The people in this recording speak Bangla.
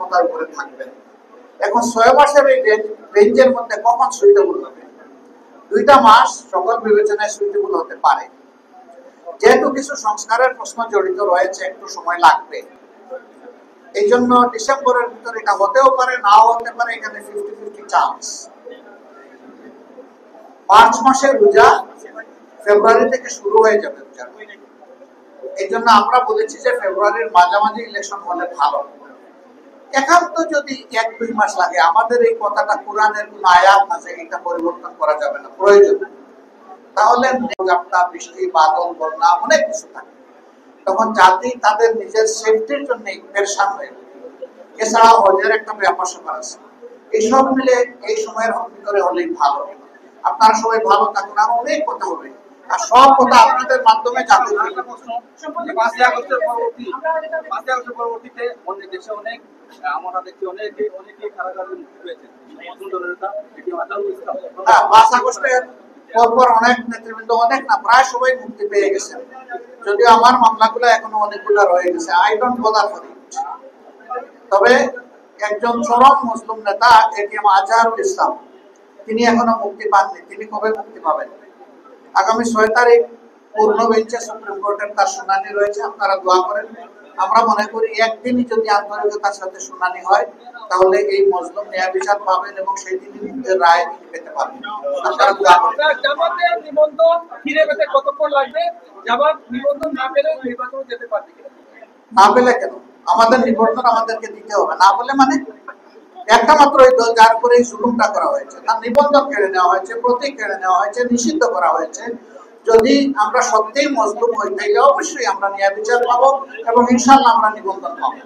ক্ষমতার উপরে থাকবেন। এখন 6 মাসের এই রেঞ্জের মধ্যে কখন সুইটেবল হবে? 2টা মাস সকল বিবেচনায় সুইটেবল হতে পারে। যেহেতু কিছু সংস্কারের প্রশ্ন জড়িত রয়েছে, একটু সময় লাগবে। এই জন্য ডিসেম্বরের ভিতরে এটা হতেও পারে, নাও হতে পারে, এখানে 50-50 চান্স। মার্চ মাসে রোজা ফেব্রুয়ারি থেকে শুরু হয়ে যাবে রোজা। এই জন্য আমরা বলেছি যে ফেব্রুয়ারির মাঝামাঝি ইলেকশন হলে ভালো। একান্ত যদি 1-2 মাস লাগে, আমাদের এই কথাটা কোরআনের কোন আয়াত আছে, এটা পরিবর্তন করা যাবে না প্রয়োজন। তাহলে বৃষ্টি, বাদল, বন্যা অনেক কিছু থাকে, তখন জাতি তাদের নিজের সেফটির জন্য পেরেশান হয়ে যায়। এছাড়া হজের একটা ব্যাপার স্যাপার আছে, এইসব মিলে এই সময়ের ভিতরে হলেই ভালো। আপনারা সবাই ভালো থাকুন, আর অনেক কথা হবে, আর সব কথা আপনাদের মাধ্যমে জানতে পারবেন। 5 আগস্টের পরবর্তীতে অনেক দেশে অনেক আমরা দেখছি অনেকেই কারাগারে মুক্তি পেয়েছে। 5 আগস্টের পরপর অনেক নেতৃবৃন্দ, অনেক না প্রায় সবাই মুক্তি পেয়ে গেছেন, যদিও আমার মামলাগুলো এখনো অনেকগুলো রয়ে গেছে। I don't bother for it. তবে একজন চরম মুসলিম নেতা এটিএম আজহারুল ইসলাম, তিনি এখনো মুক্তি পাননি। তিনি কবে মুক্তি পাবেন? আগামী 6 তারিখ পূর্ণ বেঞ্চে সুপ্রিম কোর্টের তার শুনানি রয়েছে, আপনারা দোয়া করেন। আমরা মনে করি একদিনই যদি আন্তরিকতার সাথে শুনানি হয়, তাহলে এই মজলুম ন্যায় বিচার পাবেন এবং সেই দিনই মুক্তির রায় তিনি পেতে পারবেন। আপনারা দোয়া করেন। জামাতের নিবন্ধন ফিরে পেতে কতক্ষণ লাগবে? জামাত নিবন্ধন না পেলে নির্বাচনে যেতে পারবে কিনা? না পেলে কেন? আমাদের নিবন্ধন আমাদেরকে দিতে হবে। না বলে মানে একটা মাত্র এই দল যার উপরে এই জুলুমটা করা হয়েছে, তার নিবন্ধন কেড়ে নেওয়া হয়েছে, প্রতীক কেড়ে নেওয়া হয়েছে, নিষিদ্ধ করা হয়েছে। যদি আমরা সত্যিই মজলুম হই, তাহলে অবশ্যই আমরা ন্যায় বিচার পাবো এবং ইনশাআল্লাহ আমরা নিবন্ধন পাবো।